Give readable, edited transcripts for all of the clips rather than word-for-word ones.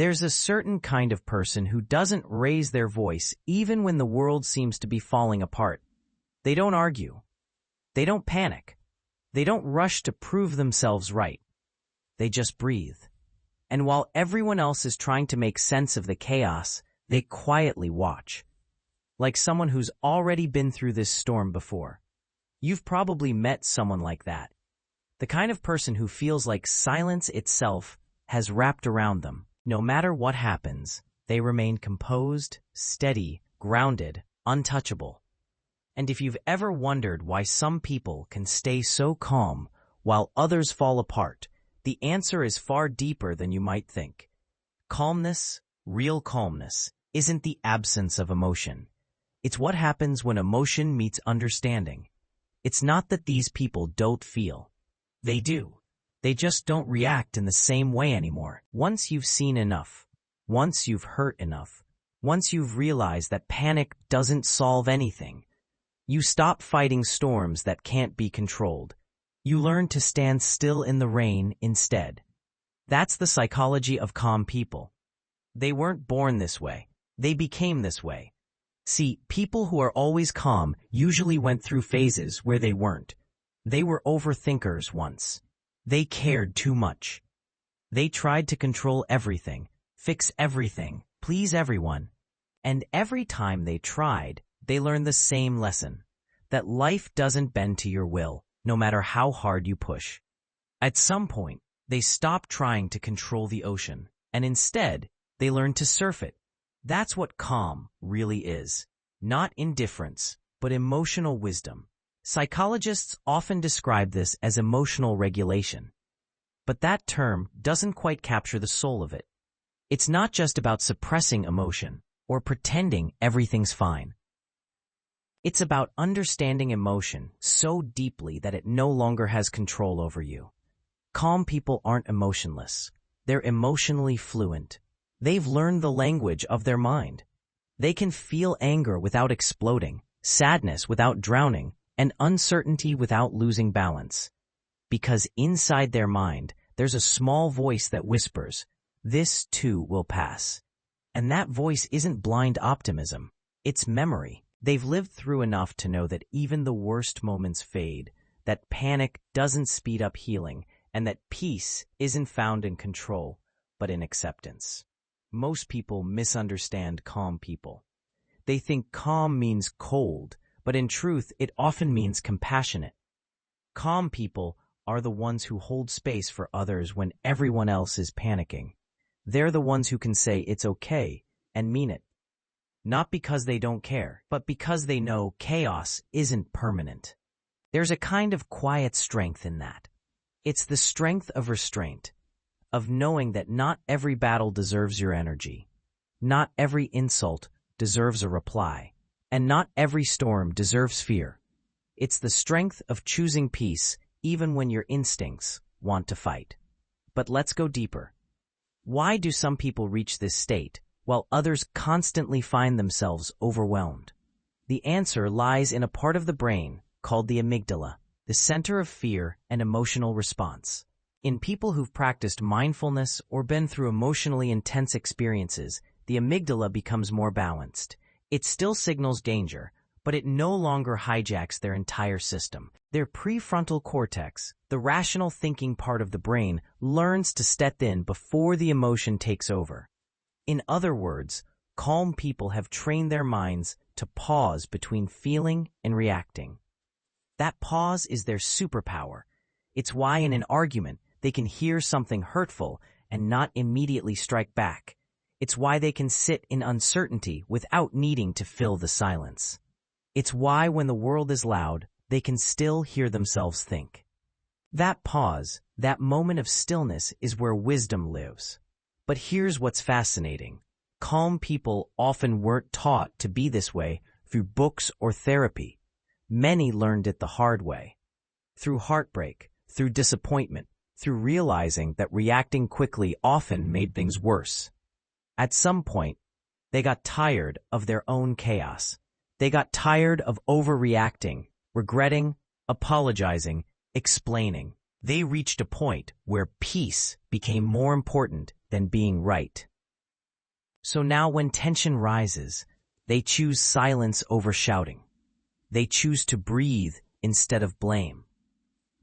There's a certain kind of person who doesn't raise their voice even when the world seems to be falling apart. They don't argue. They don't panic. They don't rush to prove themselves right. They just breathe. And while everyone else is trying to make sense of the chaos, they quietly watch. Like someone who's already been through this storm before. You've probably met someone like that. The kind of person who feels like silence itself has wrapped around them. No matter what happens, they remain composed, steady, grounded, untouchable. And if you've ever wondered why some people can stay so calm while others fall apart, the answer is far deeper than you might think. Calmness, real calmness, isn't the absence of emotion. It's what happens when emotion meets understanding. It's not that these people don't feel. They do. They just don't react in the same way anymore. Once you've seen enough, once you've hurt enough, once you've realized that panic doesn't solve anything, you stop fighting storms that can't be controlled. You learn to stand still in the rain instead. That's the psychology of calm people. They weren't born this way. They became this way. See, people who are always calm usually went through phases where they weren't. They were overthinkers once. They cared too much. They tried to control everything, fix everything, please everyone. And every time they tried, they learned the same lesson, that life doesn't bend to your will, no matter how hard you push. At some point, they stopped trying to control the ocean, and instead, they learned to surf it. That's what calm really is. Not indifference, but emotional wisdom. Psychologists often describe this as emotional regulation. But that term doesn't quite capture the soul of it. It's not just about suppressing emotion or pretending everything's fine. It's about understanding emotion so deeply that it no longer has control over you. Calm people aren't emotionless. They're emotionally fluent. They've learned the language of their mind. They can feel anger without exploding, sadness without drowning, and uncertainty without losing balance. Because inside their mind, there's a small voice that whispers, "This too will pass." And that voice isn't blind optimism. It's memory. They've lived through enough to know that even the worst moments fade, that panic doesn't speed up healing, and that peace isn't found in control, but in acceptance. Most people misunderstand calm people. They think calm means cold, but in truth, it often means compassionate. Calm people are the ones who hold space for others when everyone else is panicking. They're the ones who can say it's okay and mean it. Not because they don't care, but because they know chaos isn't permanent. There's a kind of quiet strength in that. It's the strength of restraint, of knowing that not every battle deserves your energy, not every insult deserves a reply, and not every storm deserves fear. It's the strength of choosing peace even when your instincts want to fight. But let's go deeper. Why do some people reach this state, while others constantly find themselves overwhelmed? The answer lies in a part of the brain called the amygdala, the center of fear and emotional response. In people who've practiced mindfulness or been through emotionally intense experiences, the amygdala becomes more balanced. It still signals danger, but it no longer hijacks their entire system. Their prefrontal cortex, the rational thinking part of the brain, learns to step in before the emotion takes over. In other words, calm people have trained their minds to pause between feeling and reacting. That pause is their superpower. It's why in an argument, they can hear something hurtful and not immediately strike back. It's why they can sit in uncertainty without needing to fill the silence. It's why when the world is loud, they can still hear themselves think. That pause, that moment of stillness is where wisdom lives. But here's what's fascinating. Calm people often weren't taught to be this way through books or therapy. Many learned it the hard way. Through heartbreak, through disappointment, through realizing that reacting quickly often made things worse. At some point, they got tired of their own chaos. They got tired of overreacting, regretting, apologizing, explaining. They reached a point where peace became more important than being right. So now when tension rises, they choose silence over shouting. They choose to breathe instead of blame.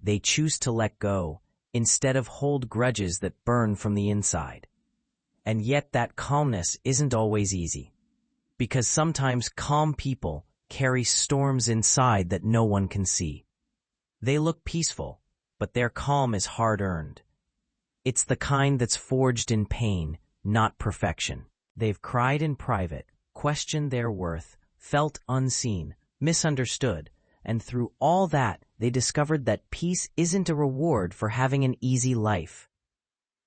They choose to let go instead of hold grudges that burn from the inside. And yet that calmness isn't always easy, because sometimes calm people carry storms inside that no one can see. They look peaceful, but their calm is hard-earned. It's the kind that's forged in pain, not perfection. They've cried in private, questioned their worth, felt unseen, misunderstood, and through all that, they discovered that peace isn't a reward for having an easy life.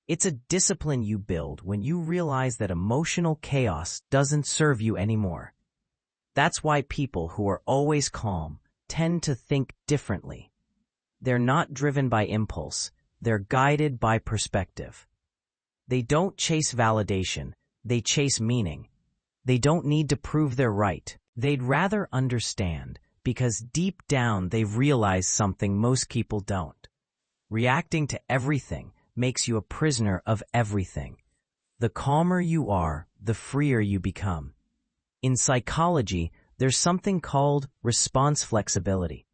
It's a discipline you build when you realize that emotional chaos doesn't serve you anymore. That's why people who are always calm tend to think differently. They're not driven by impulse, they're guided by perspective. They don't chase validation, they chase meaning. They don't need to prove they're right. They'd rather understand, because deep down they've realized something most people don't. Reacting to everything makes you a prisoner of everything. The calmer you are, the freer you become. In psychology, there's something called response flexibility.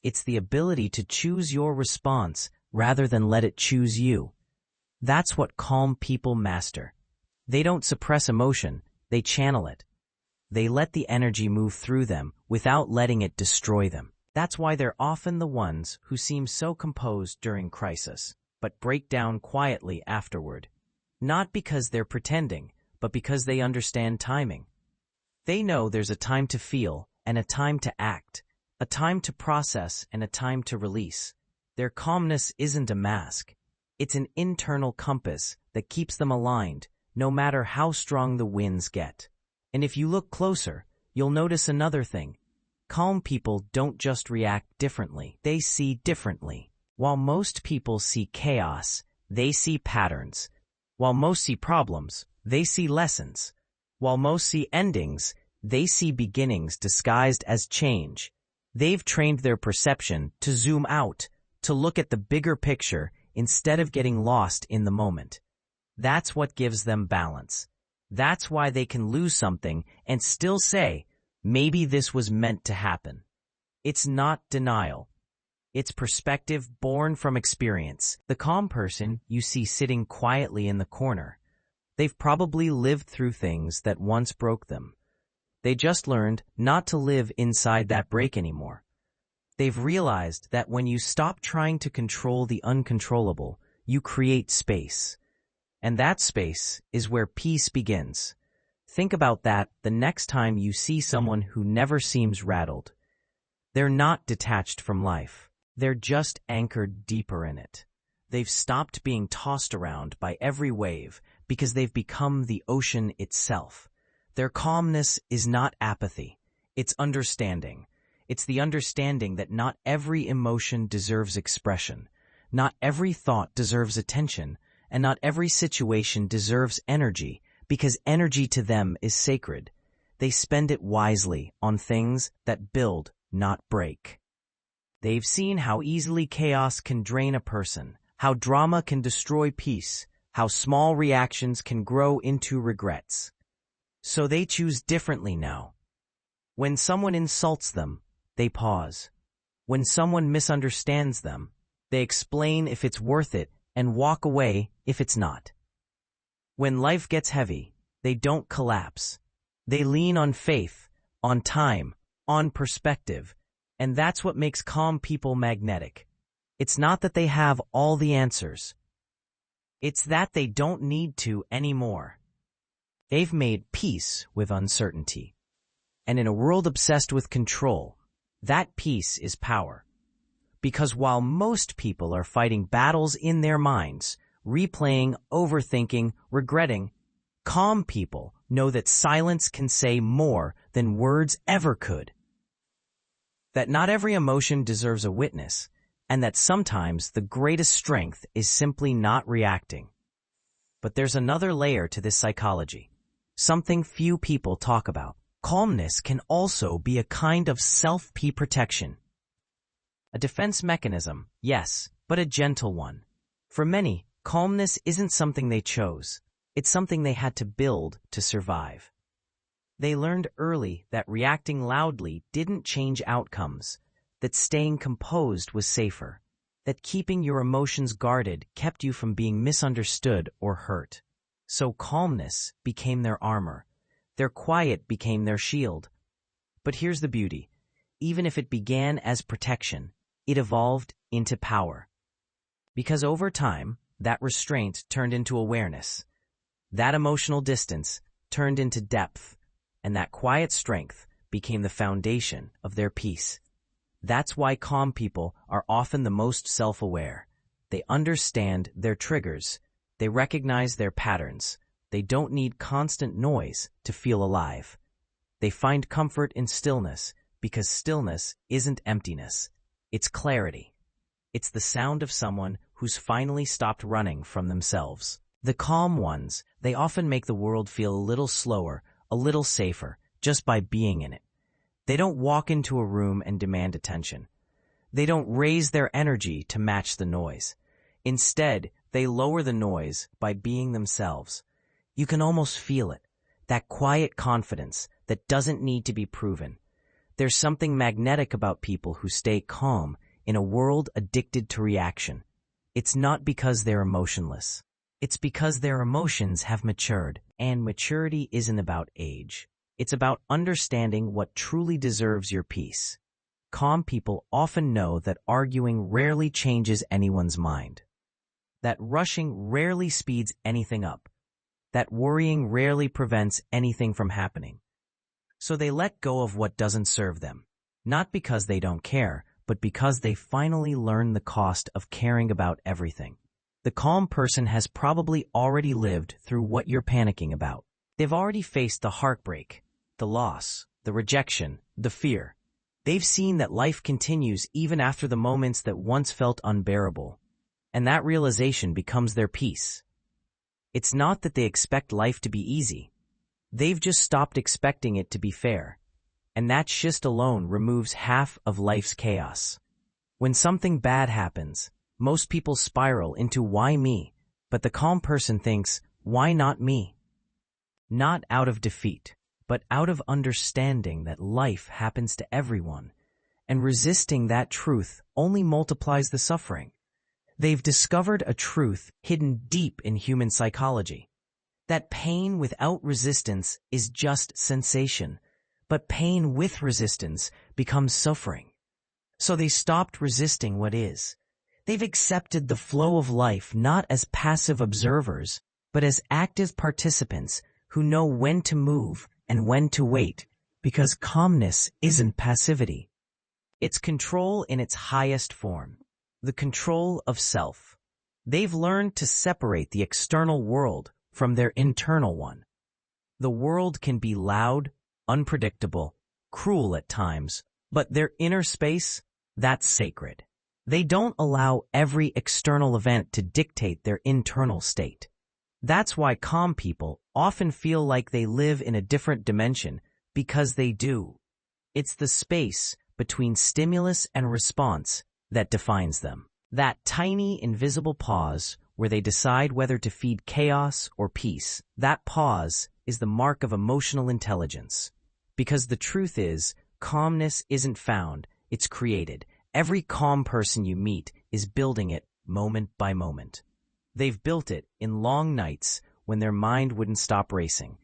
It's the ability to choose your response rather than let it choose you. That's what calm people master. They don't suppress emotion, they channel it. They let the energy move through them without letting it destroy them. That's why they're often the ones who seem so composed during crisis, but break down quietly afterward. Not because they're pretending, but because they understand timing. They know there's a time to feel and a time to act, a time to process and a time to release. Their calmness isn't a mask. It's an internal compass that keeps them aligned, no matter how strong the winds get. And if you look closer, you'll notice another thing. Calm people don't just react differently, they see differently. While most people see chaos, they see patterns. While most see problems, they see lessons. While most see endings, they see beginnings disguised as change. They've trained their perception to zoom out, to look at the bigger picture instead of getting lost in the moment. That's what gives them balance. That's why they can lose something and still say, maybe this was meant to happen. It's not denial. It's perspective born from experience. The calm person you see sitting quietly in the corner, they've probably lived through things that once broke them. They just learned not to live inside that break anymore. They've realized that when you stop trying to control the uncontrollable, you create space. And that space is where peace begins. Think about that the next time you see someone who never seems rattled. They're not detached from life. They're just anchored deeper in it. They've stopped being tossed around by every wave because they've become the ocean itself. Their calmness is not apathy. It's understanding. It's the understanding that not every emotion deserves expression. Not every thought deserves attention. And not every situation deserves energy, because energy to them is sacred. They spend it wisely on things that build, not break. They've seen how easily chaos can drain a person, how drama can destroy peace, how small reactions can grow into regrets. So they choose differently now. When someone insults them, they pause. When someone misunderstands them, they explain if it's worth it and walk away if it's not. When life gets heavy, they don't collapse. They lean on faith, on time, on perspective, and that's what makes calm people magnetic. It's not that they have all the answers. It's that they don't need to anymore. They've made peace with uncertainty. And in a world obsessed with control, that peace is power. Because while most people are fighting battles in their minds, replaying, overthinking, regretting, calm people know that silence can say more than words ever could. That not every emotion deserves a witness, and that sometimes the greatest strength is simply not reacting. But there's another layer to this psychology, something few people talk about. Calmness can also be a kind of self-protection. A defense mechanism, yes, but a gentle one. For many, calmness isn't something they chose. It's something they had to build to survive. They learned early that reacting loudly didn't change outcomes, that staying composed was safer, that keeping your emotions guarded kept you from being misunderstood or hurt. So calmness became their armor. Their quiet became their shield. But here's the beauty. Even if it began as protection, it evolved into power. Because over time, that restraint turned into awareness. That emotional distance turned into depth, and that quiet strength became the foundation of their peace. That's why calm people are often the most self-aware. They understand their triggers. They recognize their patterns. They don't need constant noise to feel alive. They find comfort in stillness because stillness isn't emptiness. It's clarity. It's the sound of someone who's finally stopped running from themselves. The calm ones, they often make the world feel a little slower, a little safer, just by being in it. They don't walk into a room and demand attention. They don't raise their energy to match the noise. Instead, they lower the noise by being themselves. You can almost feel it, that quiet confidence that doesn't need to be proven. There's something magnetic about people who stay calm in a world addicted to reaction. It's not because they're emotionless. It's because their emotions have matured, and maturity isn't about age. It's about understanding what truly deserves your peace. Calm people often know that arguing rarely changes anyone's mind, that rushing rarely speeds anything up, that worrying rarely prevents anything from happening. So they let go of what doesn't serve them, not because they don't care, but because they finally learn the cost of caring about everything. The calm person has probably already lived through what you're panicking about. They've already faced the heartbreak, the loss, the rejection, the fear. They've seen that life continues even after the moments that once felt unbearable, and that realization becomes their peace. It's not that they expect life to be easy. They've just stopped expecting it to be fair, and that shift alone removes half of life's chaos. When something bad happens, most people spiral into why me, but the calm person thinks, why not me? Not out of defeat, but out of understanding that life happens to everyone, and resisting that truth only multiplies the suffering. They've discovered a truth hidden deep in human psychology, that pain without resistance is just sensation, but pain with resistance becomes suffering. So they stopped resisting what is. They've accepted the flow of life not as passive observers, but as active participants who know when to move and when to wait, because calmness isn't passivity. It's control in its highest form, the control of self. They've learned to separate the external world from their internal one. The world can be loud, unpredictable, cruel at times, but their inner space, that's sacred. They don't allow every external event to dictate their internal state. That's why calm people often feel like they live in a different dimension, because they do. It's the space between stimulus and response that defines them. That tiny, invisible pause where they decide whether to feed chaos or peace, that pause is the mark of emotional intelligence. Because the truth is, calmness isn't found, it's created. Every calm person you meet is building it moment by moment. They've built it in long nights when their mind wouldn't stop racing,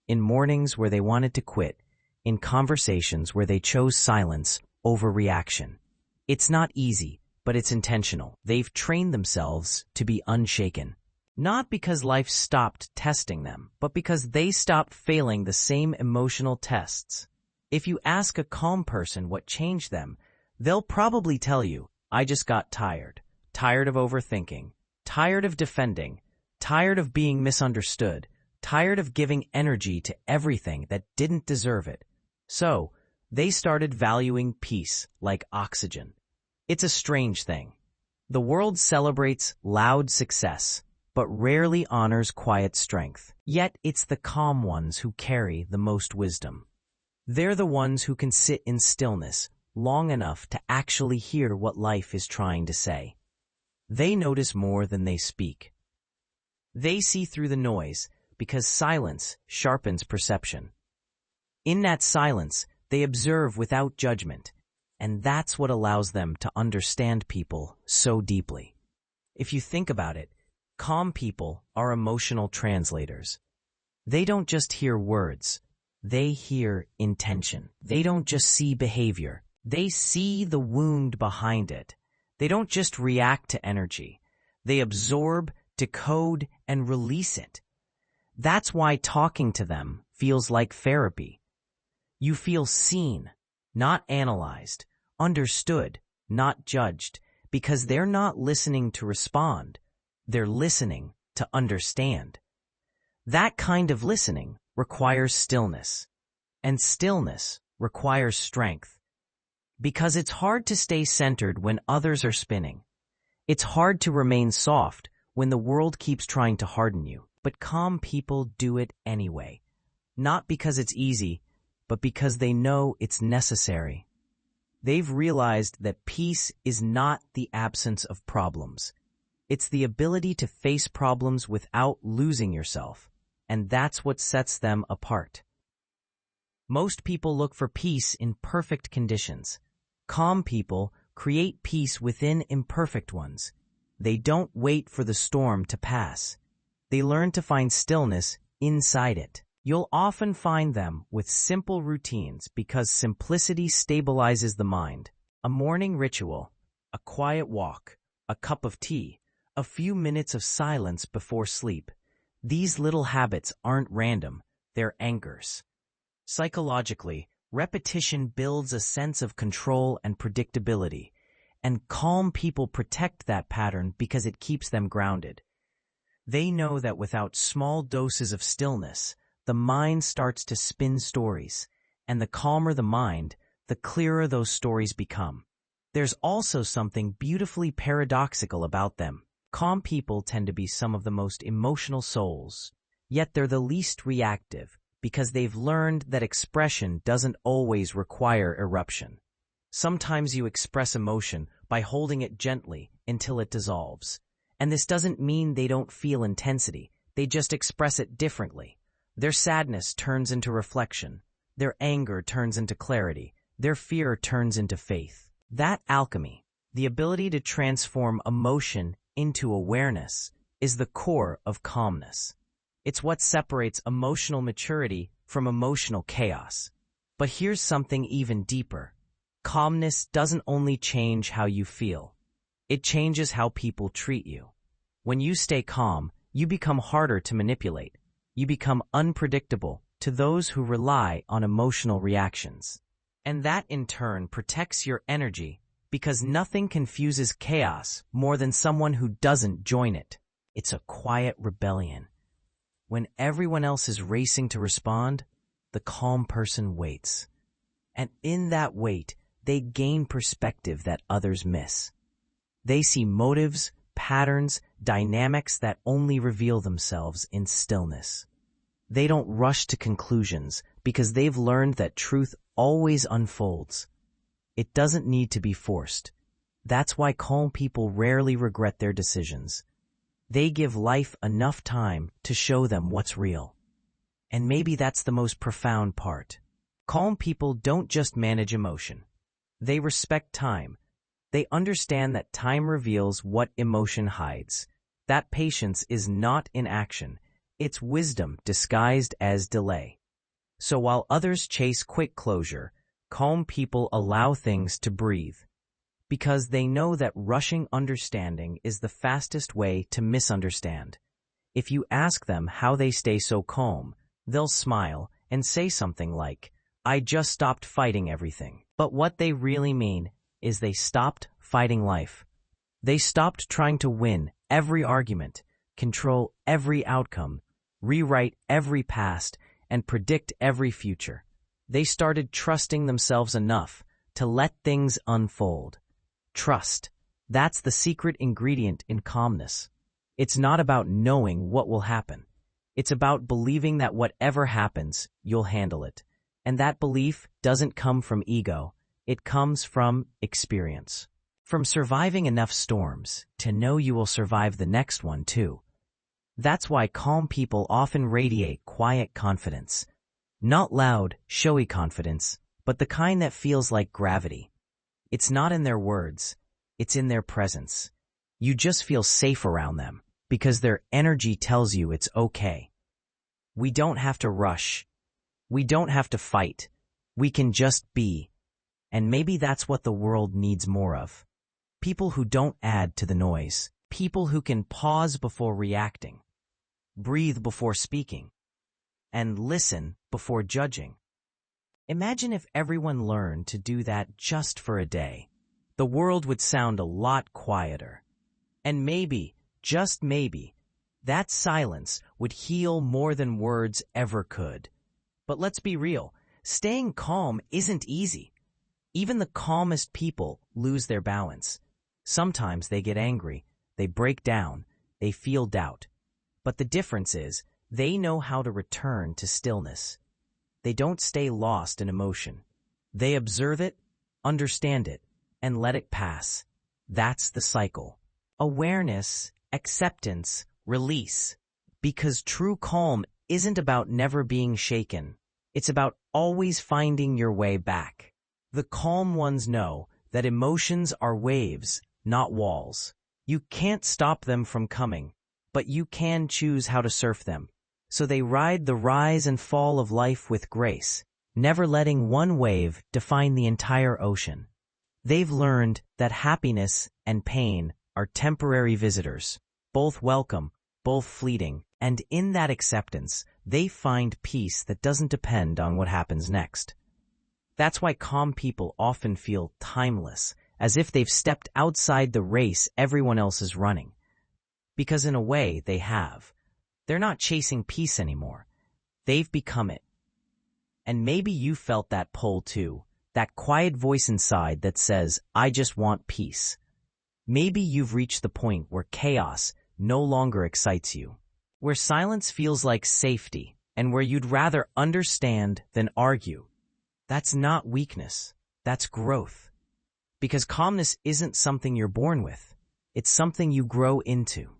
in mornings where they wanted to quit, in conversations where they chose silence over reaction. It's not easy, but it's intentional. They've trained themselves to be unshaken. Not because life stopped testing them, but because they stopped failing the same emotional tests. If you ask a calm person what changed them, they'll probably tell you, I just got tired. Tired of overthinking. Tired of defending. Tired of being misunderstood. Tired of giving energy to everything that didn't deserve it. So, they started valuing peace like oxygen. It's a strange thing. The world celebrates loud success, but rarely honors quiet strength. Yet it's the calm ones who carry the most wisdom. They're the ones who can sit in stillness long enough to actually hear what life is trying to say. They notice more than they speak. They see through the noise. because silence sharpens perception. In that silence, they observe without judgment, and that's what allows them to understand people so deeply. If you think about it, calm people are emotional translators. They don't just hear words, they hear intention. They don't just see behavior, they see the wound behind it. They don't just react to energy, they absorb, decode, and release it. That's why talking to them feels like therapy. You feel seen, not analyzed, understood, not judged, because they're not listening to respond, they're listening to understand. That kind of listening requires stillness, and stillness requires strength. Because it's hard to stay centered when others are spinning. It's hard to remain soft when the world keeps trying to harden you. But calm people do it anyway. Not because it's easy, but because they know it's necessary. They've realized that peace is not the absence of problems. It's the ability to face problems without losing yourself, and that's what sets them apart. Most people look for peace in perfect conditions. Calm people create peace within imperfect ones. They don't wait for the storm to pass. They learn to find stillness inside it. You'll often find them with simple routines because simplicity stabilizes the mind. A morning ritual, a quiet walk, a cup of tea, a few minutes of silence before sleep. These little habits aren't random, they're anchors. Psychologically, repetition builds a sense of control and predictability, and calm people protect that pattern because it keeps them grounded. They know that without small doses of stillness, the mind starts to spin stories, and the calmer the mind, the clearer those stories become. There's also something beautifully paradoxical about them. Calm people tend to be some of the most emotional souls, yet they're the least reactive because they've learned that expression doesn't always require eruption. Sometimes you express emotion by holding it gently until it dissolves. And this doesn't mean they don't feel intensity, they just express it differently. Their sadness turns into reflection, their anger turns into clarity, their fear turns into faith. That alchemy, the ability to transform emotion into awareness, is the core of calmness. It's what separates emotional maturity from emotional chaos. But here's something even deeper. Calmness doesn't only change how you feel. It changes how people treat you. When you stay calm, you become harder to manipulate. You become unpredictable to those who rely on emotional reactions. And that in turn protects your energy because nothing confuses chaos more than someone who doesn't join it. It's a quiet rebellion. When everyone else is racing to respond, the calm person waits. And in that wait, they gain perspective that others miss. They see motives, patterns, dynamics that only reveal themselves in stillness. They don't rush to conclusions because they've learned that truth always unfolds. It doesn't need to be forced. That's why calm people rarely regret their decisions. They give life enough time to show them what's real. And maybe that's the most profound part. Calm people don't just manage emotion. They respect time. They understand that time reveals what emotion hides. That patience is not inaction. It's wisdom disguised as delay. So while others chase quick closure, calm people allow things to breathe. Because they know that rushing understanding is the fastest way to misunderstand. If you ask them how they stay so calm, they'll smile and say something like, "I just stopped fighting everything." But what they really mean is they stopped fighting life. They stopped trying to win every argument, control every outcome, rewrite every past, and predict every future. They started trusting themselves enough to let things unfold. Trust. That's the secret ingredient in calmness. It's not about knowing what will happen. It's about believing that whatever happens, you'll handle it. And that belief doesn't come from ego. It comes from experience. From surviving enough storms to know you will survive the next one too. That's why calm people often radiate quiet confidence. Not loud, showy confidence, but the kind that feels like gravity. It's not in their words, it's in their presence. You just feel safe around them because their energy tells you it's okay. We don't have to rush. We don't have to fight. We can just be. And maybe that's what the world needs more of. People who don't add to the noise. People who can pause before reacting, breathe before speaking, and listen before judging. Imagine if everyone learned to do that just for a day. The world would sound a lot quieter. And maybe, just maybe, that silence would heal more than words ever could. But let's be real, staying calm isn't easy. Even the calmest people lose their balance. Sometimes they get angry, they break down, they feel doubt. But the difference is, they know how to return to stillness. They don't stay lost in emotion. They observe it, understand it, and let it pass. That's the cycle. Awareness, acceptance, release. Because true calm isn't about never being shaken. It's about always finding your way back. The calm ones know that emotions are waves, not walls. You can't stop them from coming, but you can choose how to surf them. So they ride the rise and fall of life with grace, never letting one wave define the entire ocean. They've learned that happiness and pain are temporary visitors, both welcome, both fleeting, and in that acceptance, they find peace that doesn't depend on what happens next. That's why calm people often feel timeless, as if they've stepped outside the race everyone else is running. Because in a way, they have. They're not chasing peace anymore. They've become it. And maybe you felt that pull too, that quiet voice inside that says, I just want peace. Maybe you've reached the point where chaos no longer excites you, where silence feels like safety, and where you'd rather understand than argue. That's not weakness, that's growth. Because calmness isn't something you're born with, it's something you grow into.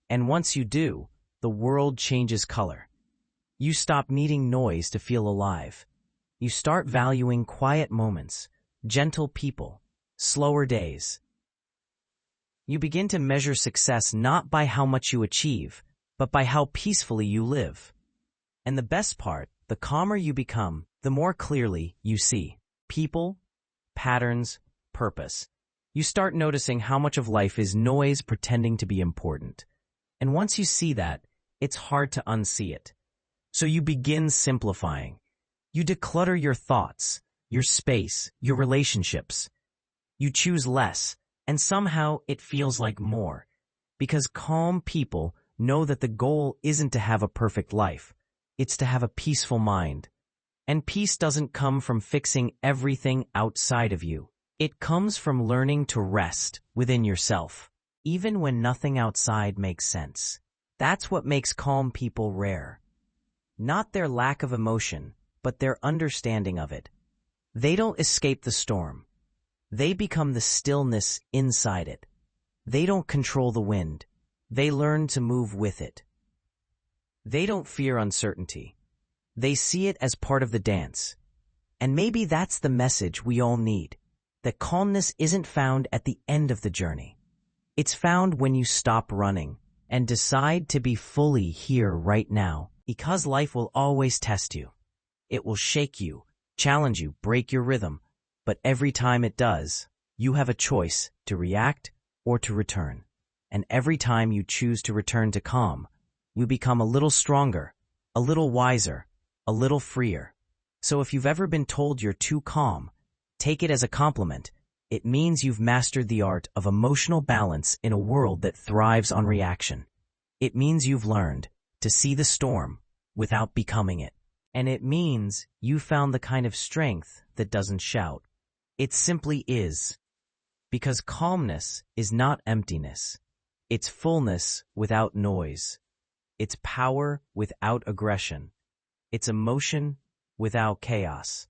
And once you do, the world changes color. You stop needing noise to feel alive. You start valuing quiet moments, gentle people, slower days. You begin to measure success not by how much you achieve, but by how peacefully you live. And the best part, the calmer you become, the more clearly you see people, patterns, purpose. You start noticing how much of life is noise pretending to be important. And once you see that, it's hard to unsee it. So you begin simplifying. You declutter your thoughts, your space, your relationships. You choose less, and somehow it feels like more. Because calm people know that the goal isn't to have a perfect life. It's to have a peaceful mind. And peace doesn't come from fixing everything outside of you. It comes from learning to rest within yourself, even when nothing outside makes sense. That's what makes calm people rare. Not their lack of emotion, but their understanding of it. They don't escape the storm. They become the stillness inside it. They don't control the wind. They learn to move with it. They don't fear uncertainty. They see it as part of the dance. And maybe that's the message we all need. That calmness isn't found at the end of the journey. It's found when you stop running and decide to be fully here right now. Because life will always test you. It will shake you, challenge you, break your rhythm. But every time it does, you have a choice to react or to return. And every time you choose to return to calm, you become a little stronger, a little wiser, a little freer. So if you've ever been told you're too calm, take it as a compliment. It means you've mastered the art of emotional balance in a world that thrives on reaction. It means you've learned to see the storm without becoming it. And it means you found the kind of strength that doesn't shout. It simply is. Because calmness is not emptiness. It's fullness without noise. It's power without aggression. It's emotion without chaos.